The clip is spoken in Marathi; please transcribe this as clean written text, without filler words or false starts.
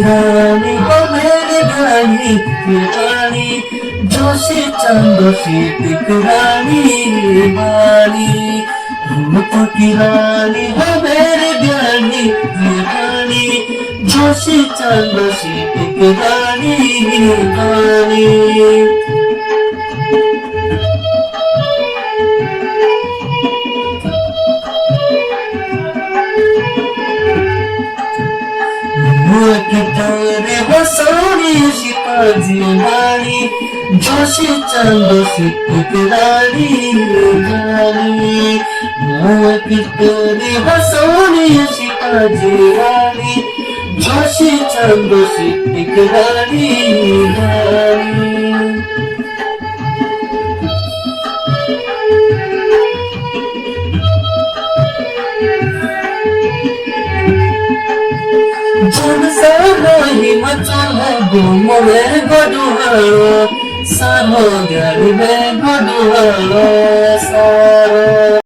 रानी हो मेरी रानी रानी जोशी चंदोशी टिक रानी रानी रूप की रानी हो मेरी रानी रानी जोशी चंदोशी टिक रानी रानी कितने हो सोनी शिपाजी रानी जोशी चंदोशी टिक रानी रानी कितने हो सोनी शिपाजी रानी जोशी चंदोशी टिक रानी रानी जन साही मचल घुमले गडुहालो सानो गाडी बे गडुहालो